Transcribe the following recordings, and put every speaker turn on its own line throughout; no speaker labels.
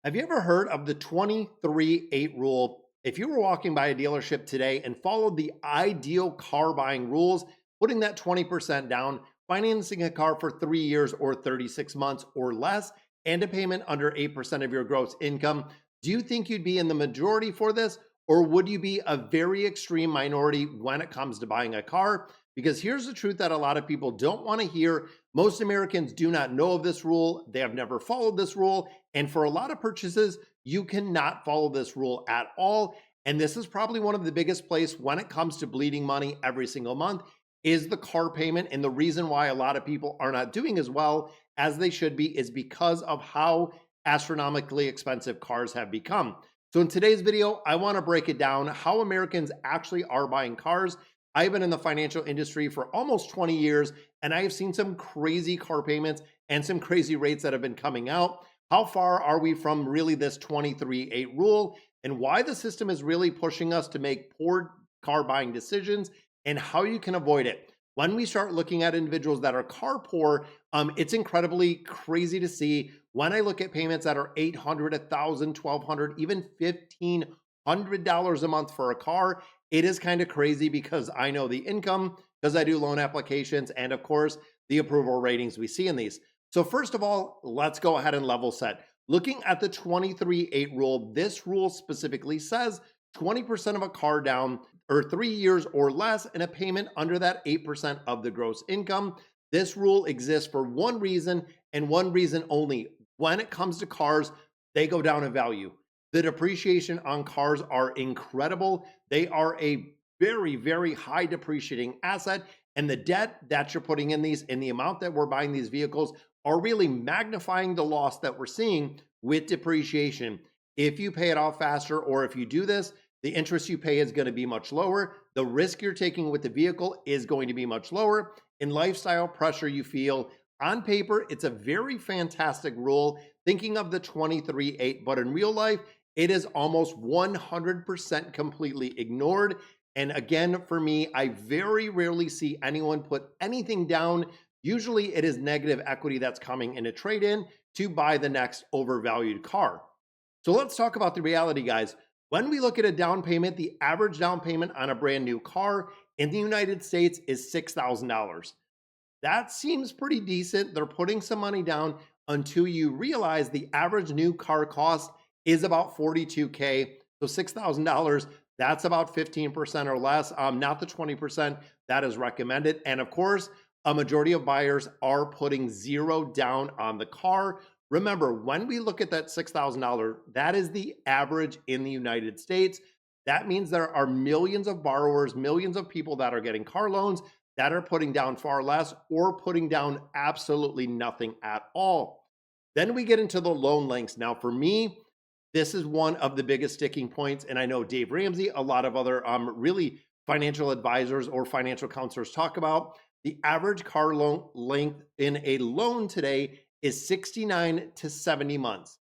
Have you ever heard of the 23-8 rule? If you were walking by a dealership today and followed the ideal car buying rules, putting that 20% down, financing a car for 3 years or 36 months or less, and a payment under 8% of your gross income, do you think you'd be in the majority for this? Or would you be a very extreme minority when it comes to buying a car? Because here's the truth that a lot of people don't want to hear. Most Americans do not know of this rule. They have never followed this rule. And for a lot of purchases, you cannot follow this rule at all. And this is probably one of the biggest places when it comes to bleeding money every single month is the car payment. And the reason why a lot of people are not doing as well as they should be is because of how astronomically expensive cars have become. So in today's video, I want to break it down how Americans actually are buying cars. I've been in the financial industry for almost 20 years, and I have seen some crazy car payments and some crazy rates that have been coming out. How far are we from really this 23-8 rule, and why the system is really pushing us to make poor car buying decisions and how you can avoid it? When we start looking at individuals that are car poor, it's incredibly crazy to see when I look at payments that are $800, $1,000, $1,200, even $1,500 a month for a car. It is kind of crazy because I know the income, because I do loan applications, and of course, the approval ratings we see in these. So first of all, let's go ahead and level set. Looking at the 23-8 rule, this rule specifically says 20% of a car down or 3 years or less and a payment under that 8% of the gross income. This rule exists for one reason and one reason only. When it comes to cars, they go down in value. The depreciation on cars are incredible. They are a very, very high depreciating asset. And the debt that you're putting in these and the amount that we're buying these vehicles are really magnifying the loss that we're seeing with depreciation. If you pay it off faster, or if you do this, the interest you pay is going to be much lower. The risk you're taking with the vehicle is going to be much lower. In lifestyle pressure you feel, on paper, it's a very fantastic rule, thinking of the 23-8, but in real life, it is almost 100% completely ignored. And again, for me, I very rarely see anyone put anything down. Usually it is negative equity that's coming in a trade-in to buy the next overvalued car. So let's talk about the reality, guys. When we look at a down payment, the average down payment on a brand new car in the United States is $6,000. That seems pretty decent. They're putting some money down until you realize the average new car cost is about 42K. So $6,000, that's about 15% or less, not the 20% that is recommended. And of course, a majority of buyers are putting zero down on the car. Remember, when we look at that $6,000, that is the average in the United States. That means there are millions of borrowers, millions of people that are getting car loans that are putting down far less or putting down absolutely nothing at all. Then we get into the loan lengths. Now, for me, this is one of the biggest sticking points. And I know Dave Ramsey, a lot of other really financial advisors or financial counselors talk about the average car loan length in a loan today is 69 to 70 months.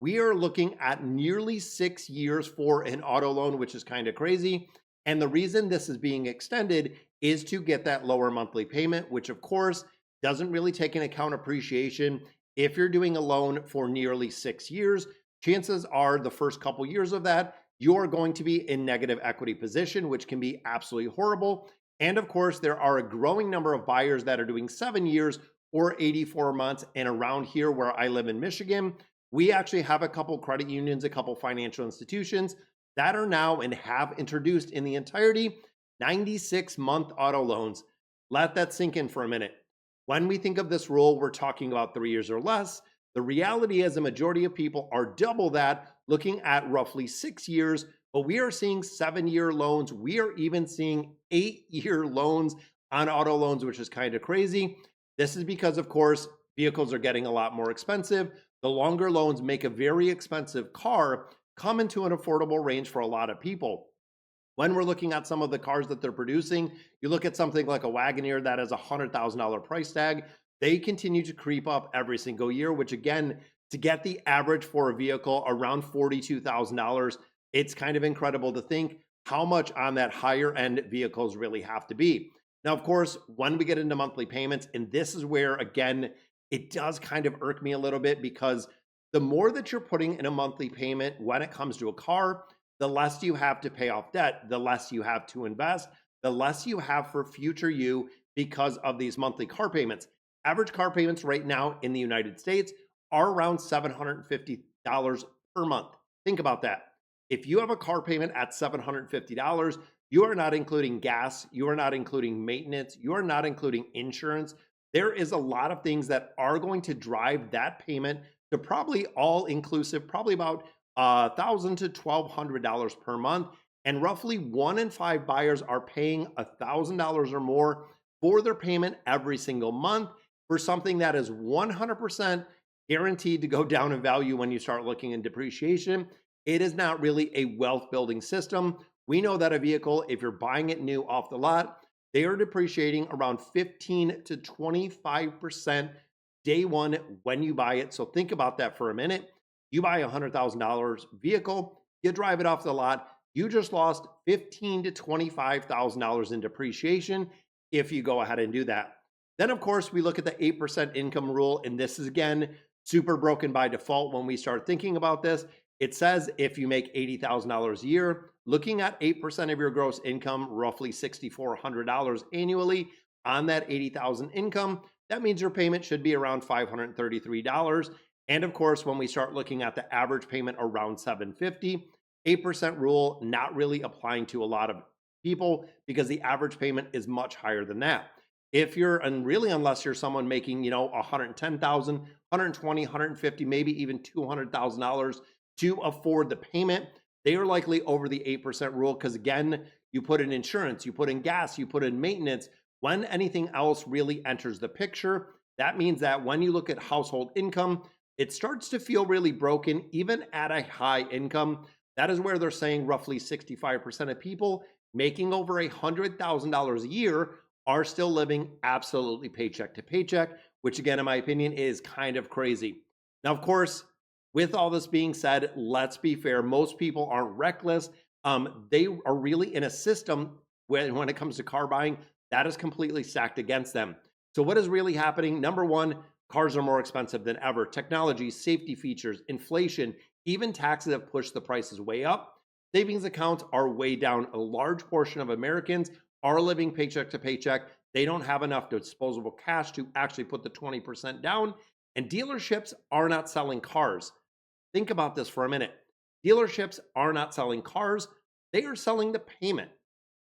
We are looking at nearly 6 years for an auto loan, which is kind of crazy. And the reason this is being extended is to get that lower monthly payment, which of course doesn't really take into account appreciation. If you're doing a loan for nearly 6 years, chances are the first couple years of that, you're going to be in negative equity position, which can be absolutely horrible. And of course, there are a growing number of buyers that are doing 7 years or 84 months. And around here where I live in Michigan, we actually have a couple credit unions, a couple financial institutions that are now and have introduced in the entirety 96-month auto loans. Let that sink in for a minute. When we think of this rule, we're talking about 3 years or less. The reality is a majority of people are double that, looking at roughly 6 years, but we are seeing 7-year loans. We are even seeing 8-year loans on auto loans, which is kind of crazy. This is because, of course, vehicles are getting a lot more expensive. The longer loans make a very expensive car come into an affordable range for a lot of people. When we're looking at some of the cars that they're producing, you look at something like a Wagoneer that has a $100,000 price tag. They continue to creep up every single year, which again, to get the average for a vehicle around $42,000, it's kind of incredible to think how much on that higher end vehicles really have to be. Now, of course, when we get into monthly payments, and this is where, again, it does kind of irk me a little bit because The more that you're putting in a monthly payment when it comes to a car, the less you have to pay off debt, the less you have to invest, the less you have for future you because of these monthly car payments. Average car payments right now in the United States are around $750 per month. Think about that. If you have a car payment at $750, you are not including gas, you are not including maintenance, you are not including insurance. There is a lot of things that are going to drive that payment to probably all inclusive, probably about $1,000 to $1,200 per month. And roughly 1 in 5 buyers are paying $1,000 or more for their payment every single month for something that is 100% guaranteed to go down in value when you start looking in depreciation. It is not really a wealth building system. We know that a vehicle, if you're buying it new off the lot, they are depreciating around 15 to 25% day one when you buy it. So think about that for a minute. You buy a $100,000 vehicle, you drive it off the lot, you just lost $15,000 to $25,000 in depreciation if you go ahead and do that. Then, of course, we look at the 8% income rule, and this is again super broken by default when we start thinking about this. It says if you make $80,000 a year, looking at 8% of your gross income, roughly $6,400 annually on that 80,000 income, that means your payment should be around $533. And of course, when we start looking at the average payment around $750, 8% rule not really applying to a lot of people because the average payment is much higher than that. If you're, and really unless you're someone making, 110,000, 120, 150, maybe even $200,000 to afford the payment, they are likely over the 8% rule because again, you put in insurance, you put in gas, you put in maintenance. When anything else really enters the picture, that means that when you look at household income, it starts to feel really broken even at a high income. That is where they're saying roughly 65% of people making over $100,000 a year are still living absolutely paycheck to paycheck, which again, in my opinion, is kind of crazy. Now, of course, with all this being said, let's be fair. Most people aren't reckless. They are really in a system when it comes to car buying that is completely stacked against them. So what is really happening? Number one, cars are more expensive than ever. Technology, safety features, inflation, even taxes have pushed the prices way up. Savings accounts are way down. A large portion of Americans are living paycheck to paycheck. They don't have enough disposable cash to actually put the 20% down. And dealerships are not selling cars. Think about this for a minute. Dealerships are not selling cars. They are selling the payment.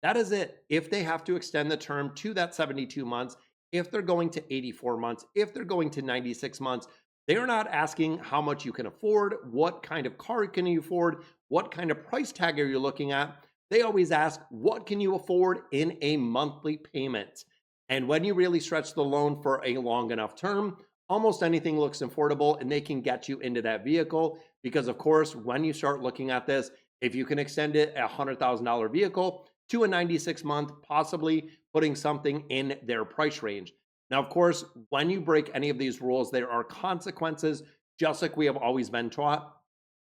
That is it. If they have to extend the term to that 72 months, if they're going to 84 months, if they're going to 96 months, they're not asking how much you can afford, what kind of car can you afford, what kind of price tag are you looking at. They always ask, what can you afford in a monthly payment? And when you really stretch the loan for a long enough term, almost anything looks affordable and they can get you into that vehicle. Because of course, when you start looking at this, if you can extend it a $100,000 vehicle to a 96 month, possibly putting something in their price range. Now, of course, when you break any of these rules, there are consequences, just like we have always been taught.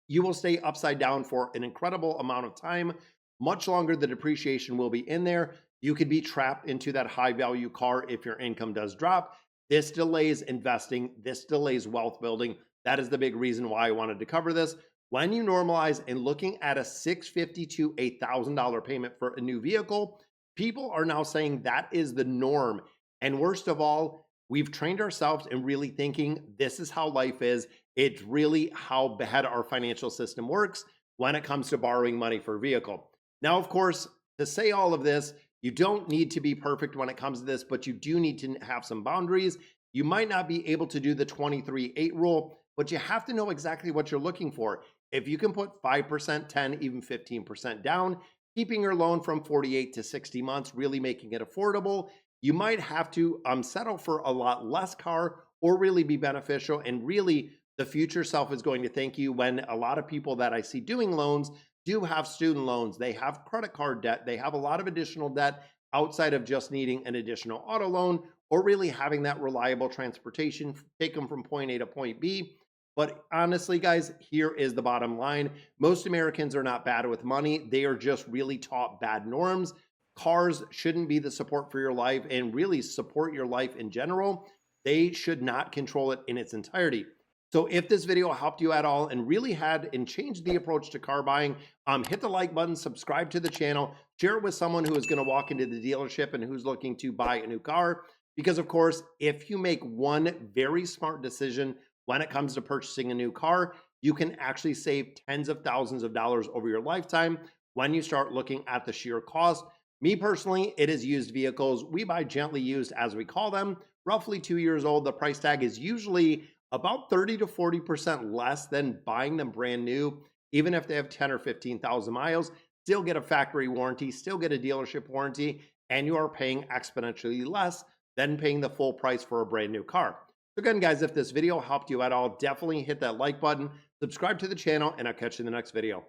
You will stay upside down for an incredible amount of time, much longer. The depreciation will be in there. You could be trapped into that high value car if your income does drop. This delays investing. This delays wealth building. That is the big reason why I wanted to cover this. When you normalize and looking at a $650 to $1,000 payment for a new vehicle, people are now saying that is the norm. And worst of all, we've trained ourselves in really thinking this is how life is. It's really how bad our financial system works when it comes to borrowing money for a vehicle. Now, of course, to say all of this, you don't need to be perfect when it comes to this, but you do need to have some boundaries. You might not be able to do the 23-8 rule, but you have to know exactly what you're looking for. If you can put 5%, 10, even 15% down, keeping your loan from 48 to 60 months, really making it affordable, you might have to settle for a lot less car or really be beneficial. And really, the future self is going to thank you. When a lot of people that I see doing loans do have student loans, they have credit card debt, they have a lot of additional debt outside of just needing an additional auto loan or really having that reliable transportation, take them from point A to point B. But honestly, guys, here is the bottom line. Most Americans are not bad with money. They are just really taught bad norms. Cars shouldn't be the support for your life and really support your life in general. They should not control it in its entirety. So if this video helped you at all and really had and changed the approach to car buying, hit the like button, subscribe to the channel, share it with someone who is going to walk into the dealership and who's looking to buy a new car. Because of course, if you make one very smart decision when it comes to purchasing a new car, you can actually save tens of thousands of dollars over your lifetime when you start looking at the sheer cost. Me personally, it is used vehicles. We buy gently used, as we call them, roughly 2 years old. The price tag is usually about 30 to 40% less than buying them brand new, even if they have 10 or 15,000 miles. Still get a factory warranty, still get a dealership warranty, and you are paying exponentially less than paying the full price for a brand new car. So again, guys, if this video helped you at all, definitely hit that like button, subscribe to the channel, and I'll catch you in the next video.